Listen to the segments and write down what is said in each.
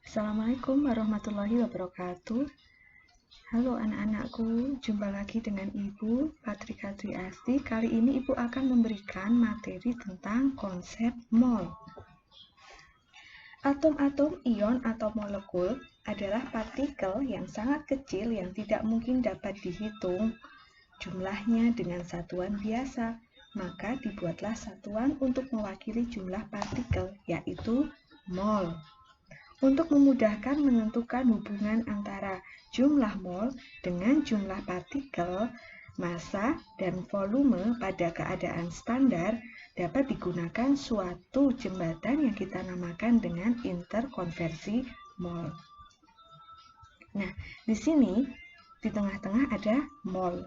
Assalamualaikum warahmatullahi wabarakatuh. Halo anak-anakku, jumpa lagi dengan Ibu Patrika Triasti. Kali ini Ibu akan memberikan materi tentang konsep mol. Atom-atom ion atau molekul adalah partikel yang sangat kecil yang tidak mungkin dapat dihitung jumlahnya dengan satuan biasa. Maka dibuatlah satuan untuk mewakili jumlah partikel, yaitu mol. Untuk memudahkan menentukan hubungan antara jumlah mol dengan jumlah partikel, massa, dan volume pada keadaan standar dapat digunakan suatu jembatan yang kita namakan dengan interkonversi mol. Nah, di sini di tengah-tengah ada mol.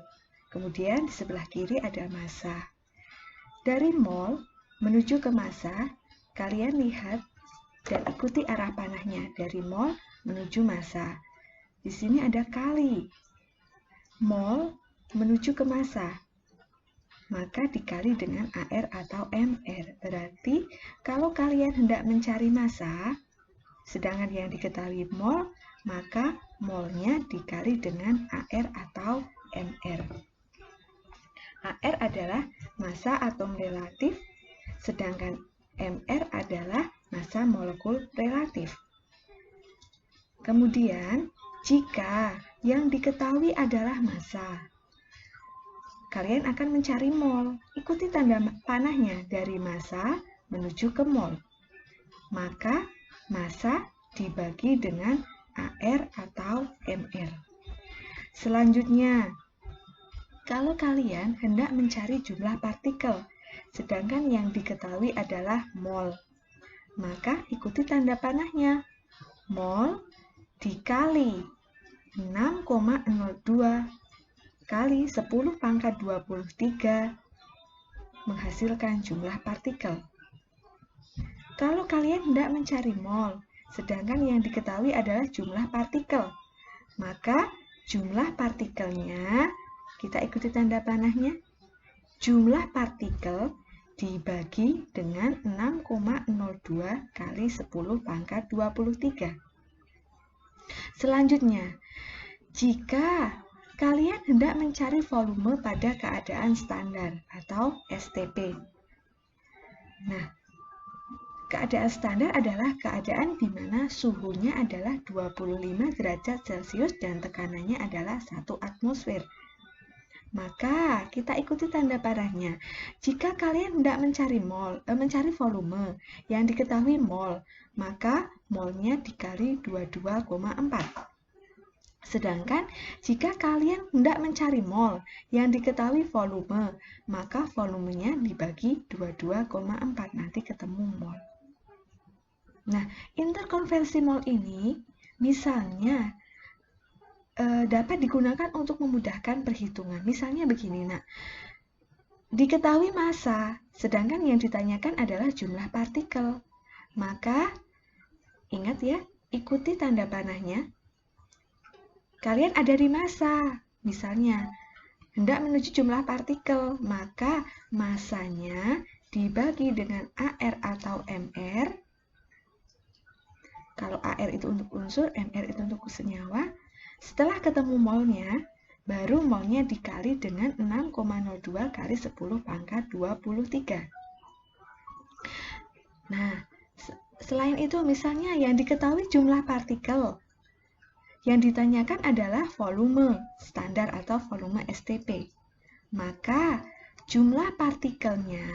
Kemudian di sebelah kiri ada massa. Dari mol menuju ke massa, kalian lihat dan ikuti arah panahnya dari mol menuju massa. Di sini ada kali. Mol menuju ke massa, maka dikali dengan AR atau MR. Berarti kalau kalian hendak mencari massa, sedangkan yang diketahui mol, maka molnya dikali dengan AR atau MR. AR adalah massa atom relatif, sedangkan MR adalah massa molekul relatif. Kemudian, jika yang diketahui adalah massa, kalian akan mencari mol. Ikuti tanda panahnya dari massa menuju ke mol. Maka, massa dibagi dengan AR atau MR. Selanjutnya, kalau kalian hendak mencari jumlah partikel, sedangkan yang diketahui adalah mol, maka ikuti tanda panahnya. Mol dikali 6,02 kali 10 pangkat 23 menghasilkan jumlah partikel. Kalau kalian hendak mencari mol, sedangkan yang diketahui adalah jumlah partikel, maka jumlah partikelnya, kita ikuti tanda panahnya, jumlah partikel dibagi dengan 6,02 kali 10 pangkat 23. Selanjutnya, jika kalian hendak mencari volume pada keadaan standar atau STP. Nah, keadaan standar adalah keadaan di mana suhunya adalah 25 derajat Celcius dan tekanannya adalah 1 atmosfer. Maka kita ikuti tanda panahnya. Jika kalian hendak mencari volume yang diketahui mol, maka molnya dikali 22,4. Sedangkan jika kalian hendak mencari mol yang diketahui volume, maka volumenya dibagi 22,4, nanti ketemu mol. Nah, interkonversi mol ini misalnya dapat digunakan untuk memudahkan perhitungan. Misalnya begini, nak. Diketahui massa, sedangkan yang ditanyakan adalah jumlah partikel. Maka, ingat ya, ikuti tanda panahnya. Kalian ada di massa, misalnya, hendak menuju jumlah partikel, maka massanya dibagi dengan AR atau MR. Kalau AR itu untuk unsur, MR itu untuk senyawa. Setelah ketemu molnya, baru molnya dikali dengan 6,02 kali 10 pangkat 23. Nah, selain itu misalnya yang diketahui jumlah partikel, yang ditanyakan adalah volume standar atau volume STP. Maka jumlah partikelnya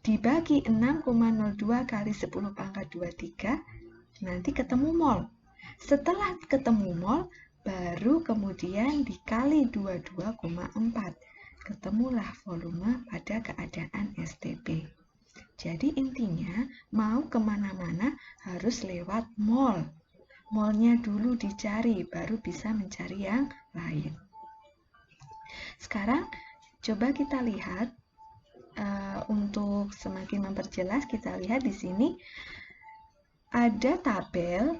dibagi 6,02 kali 10 pangkat 23, nanti ketemu mol. Setelah ketemu mol, baru kemudian dikali 22,4. Ketemulah volume pada keadaan STP. Jadi intinya, mau kemana-mana harus lewat mol. Molnya dulu dicari, baru bisa mencari yang lain. Sekarang, coba kita lihat, untuk semakin memperjelas, kita lihat di sini ada tabel.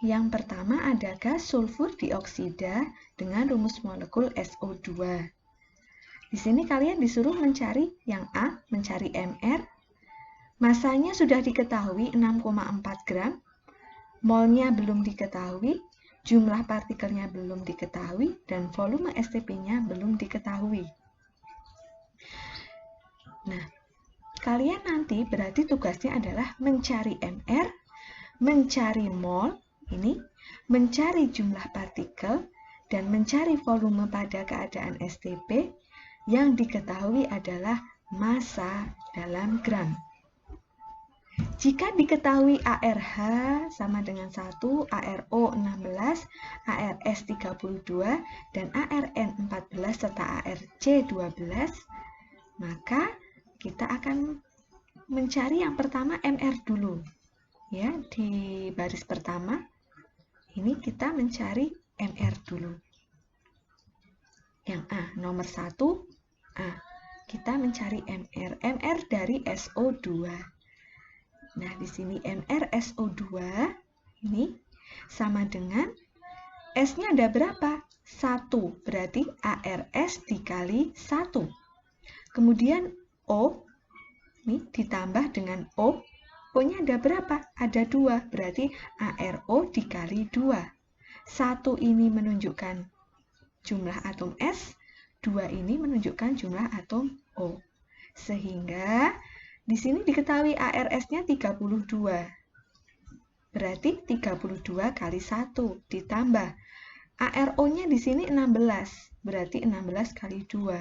Yang pertama ada gas sulfur dioksida dengan rumus molekul SO2. Di sini kalian disuruh mencari yang A, mencari MR. Masanya sudah diketahui 6,4 gram. molnya belum diketahui, jumlah partikelnya belum diketahui, dan volume STP-nya belum diketahui. Nah, kalian nanti berarti tugasnya adalah mencari MR, mencari mol, ini, mencari jumlah partikel, dan mencari volume pada keadaan STP yang diketahui adalah massa dalam gram. Jika diketahui ARH sama dengan 1, ARO 16, ARS 32, dan ARN 14 serta ARC 12, maka kita akan mencari yang pertama MR dulu. Ya, di baris pertama ini kita mencari MR dulu. Yang A, nomor 1, A. Kita mencari MR. MR dari SO2. Nah, di sini MrSO2 ini sama dengan S-nya ada berapa? 1. Berarti ARS dikali 1. Kemudian O, ini ditambah dengan O. O-nya ada berapa? Ada 2. Berarti ARO dikali 2. 1 ini menunjukkan jumlah atom S, 2 ini menunjukkan jumlah atom O. Sehingga di sini diketahui ARS-nya 32. Berarti 32 kali 1 ditambah ARO-nya di sini 16. Berarti 16 kali 2.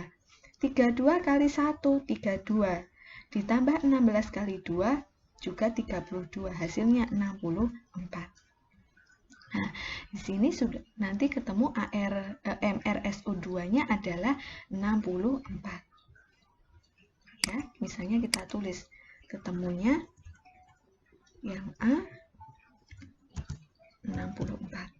32 kali 1, 32. Ditambah 16 kali 2 juga 32. Hasilnya 64. Nah, di sini sudah nanti ketemu MrSO2-nya adalah 64. Ya, misalnya kita tulis ketemunya yang A 64.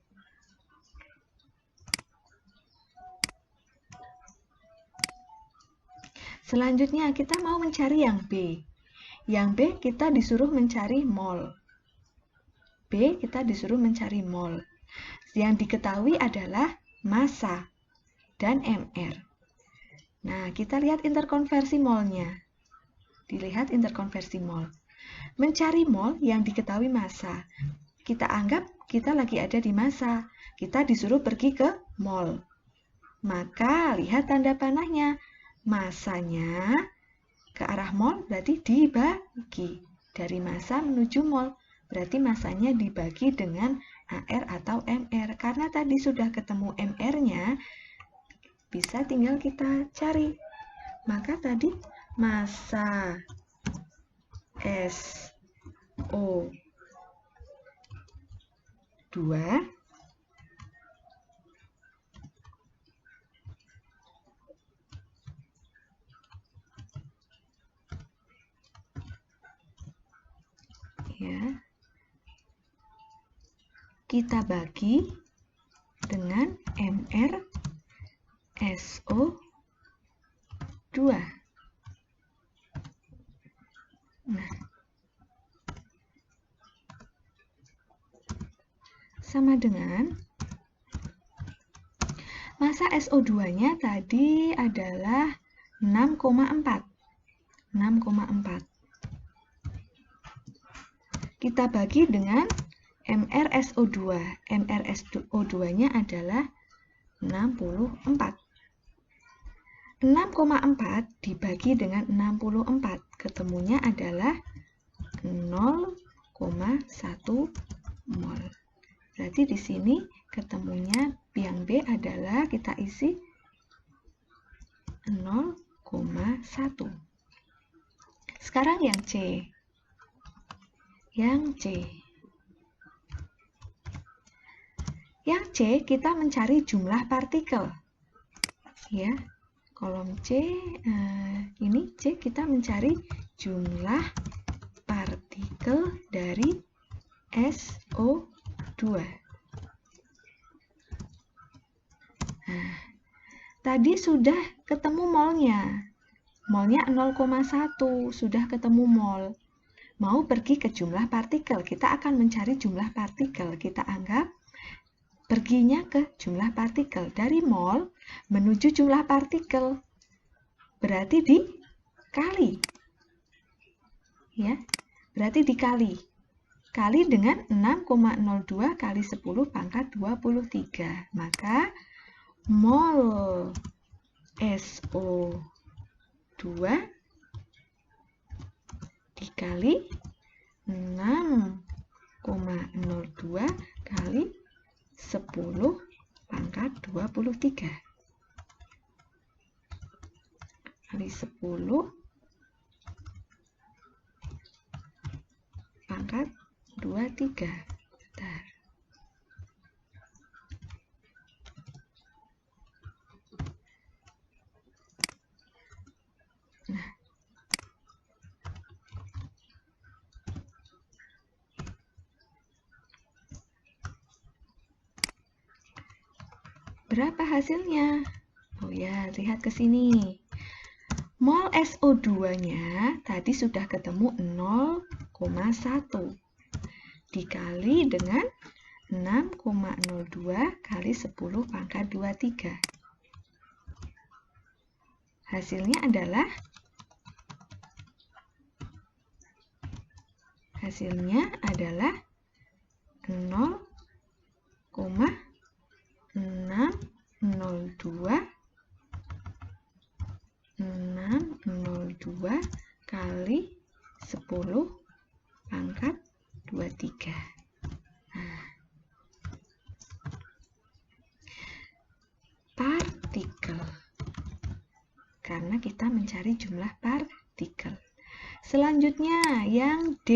Selanjutnya kita mau mencari yang B. Yang B kita disuruh mencari mol. B kita disuruh mencari mol. Yang diketahui adalah massa dan MR. Nah, kita lihat interkonversi molnya. Dilihat interkonversi mol. Mencari mol yang diketahui massa. Kita anggap kita lagi ada di massa. Kita disuruh pergi ke mol. Maka, lihat tanda panahnya. Massanya ke arah mol berarti dibagi. Dari massa menuju mol. Berarti massanya dibagi dengan AR atau MR. Karena tadi sudah ketemu MR-nya, bisa tinggal kita cari. Maka tadi massa SO2 ya, kita bagi dengan MrSO2. Nah, sama dengan massa SO2-nya tadi adalah 6,4. 6,4. Kita bagi dengan MrSO2. MrSO2-nya adalah 64. 6,4 dibagi dengan 64. Ketemunya adalah 0,1 mol. Berarti di sini ketemunya yang B adalah kita isi 0,1. Sekarang yang C. Yang C. Yang C kita mencari jumlah partikel. Ya, kolom C ini C kita mencari jumlah partikel dari SO2. Nah, tadi sudah ketemu molnya. Molnya 0,1, sudah ketemu mol. Mau pergi ke jumlah partikel, kita akan mencari jumlah partikel. Kita anggap perginya ke jumlah partikel. Dari mol menuju jumlah partikel. Berarti dikali. Ya, berarti dikali. kali dengan 6,02 kali 10 pangkat 23. Maka mol SO2 dikali 6,02 kali 10 pangkat 23 kali 10 pangkat 23. Bentar. Nah, berapa hasilnya? Oh ya, lihat ke sini. Mol SO2-nya tadi sudah ketemu 0,1 dikali dengan 6,02 kali 10 pangkat 23. Hasilnya adalah 602 kali 10 pangkat 23. Nah, partikel. Karena kita mencari jumlah partikel. Selanjutnya yang D.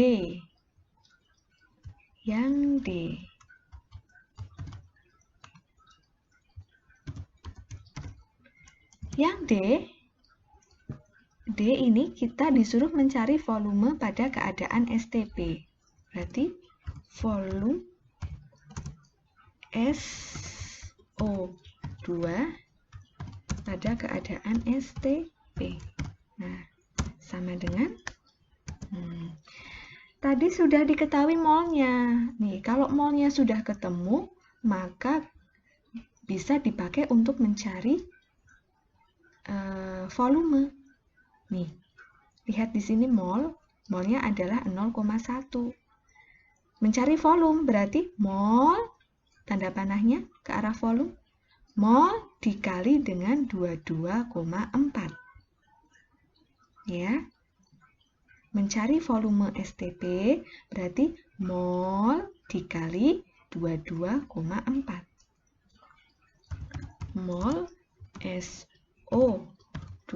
Yang D. Yang D ini kita disuruh mencari volume pada keadaan STP. Berarti volume SO2 pada keadaan STP. Nah, sama dengan tadi sudah diketahui molnya. Nih, kalau molnya sudah ketemu, maka bisa dipakai untuk mencari volume. Nih, lihat di sini molnya adalah 0,1. Mencari volume berarti mol, tanda panahnya ke arah volume, mol dikali dengan 22,4. Ya. Mencari volume STP berarti mol dikali 22,4. Mol SO2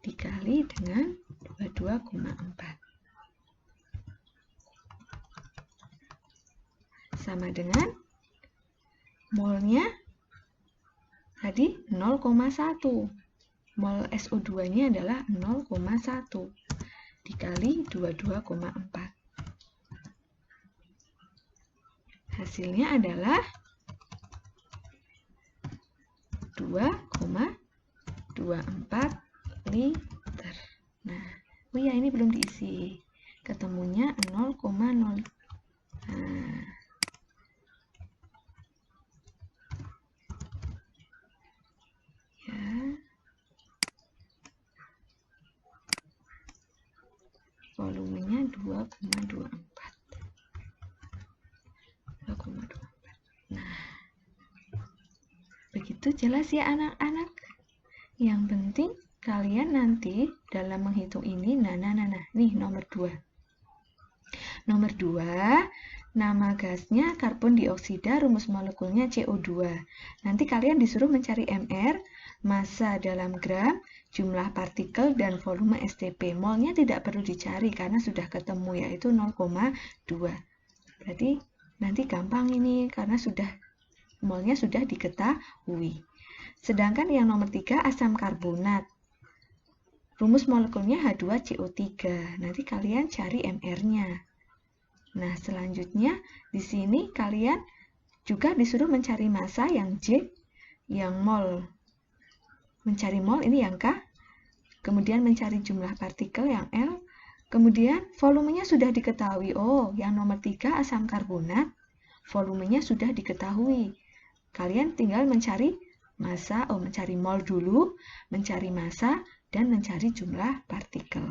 dikali dengan 22,4. Sama dengan molnya tadi 0,1. Mol SO2-nya adalah 0,1 dikali 22,4. Hasilnya adalah 2,24 liter. Nah, oh ya, ini belum diisi. Ketemunya 0,0. Nah, ya. Volumenya 2,24. Nah, begitu jelas ya anak-anak. Yang penting kalian nanti dalam menghitung ini, nah, nih nomor 2. Nomor 2, nama gasnya karbon dioksida, rumus molekulnya CO2. Nanti kalian disuruh mencari MR, massa dalam gram, jumlah partikel, dan volume STP. Molnya tidak perlu dicari karena sudah ketemu, yaitu 0,2. Berarti nanti gampang ini karena molnya sudah diketahui. Sedangkan yang nomor 3, asam karbonat. Rumus molekulnya H2CO3. Nanti kalian cari MR-nya. Nah, selanjutnya di sini kalian juga disuruh mencari massa yang J, yang mol. Mencari mol ini yang K. Kemudian mencari jumlah partikel yang L. Kemudian volumenya sudah diketahui. Oh, yang nomor 3 asam karbonat, volumenya sudah diketahui. Kalian tinggal mencari massa, mencari mol dulu, mencari massa, dan mencari jumlah partikel.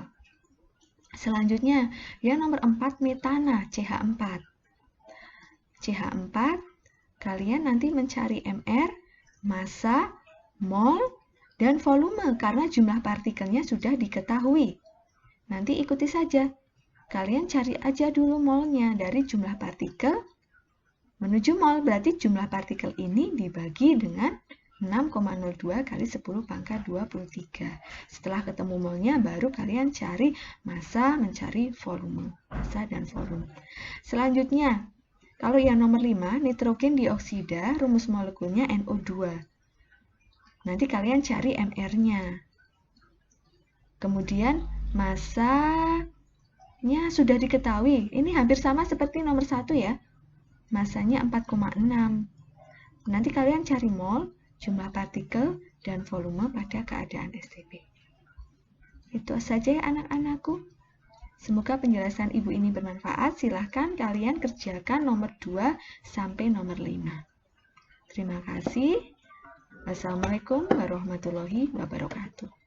Selanjutnya, yang nomor 4 metana, CH4. CH4, kalian nanti mencari MR, massa, mol, dan volume karena jumlah partikelnya sudah diketahui. Nanti ikuti saja. Kalian cari aja dulu molnya dari jumlah partikel menuju mol, berarti jumlah partikel ini dibagi dengan 6,02 kali 10 pangkat 23. Setelah ketemu molnya, baru kalian cari massa, mencari volume. Massa dan volume. Selanjutnya, kalau yang nomor 5, nitrogen dioksida, rumus molekulnya NO2. Nanti kalian cari MR-nya. Kemudian, massanya sudah diketahui. Ini hampir sama seperti nomor 1 ya. Massanya 4,6. Nanti kalian cari mol, jumlah partikel, dan volume pada keadaan STP. Itu saja ya anak-anakku. Semoga penjelasan ibu ini bermanfaat. Silahkan kalian kerjakan nomor 2 sampai nomor 5. Terima kasih. Wassalamualaikum warahmatullahi wabarakatuh.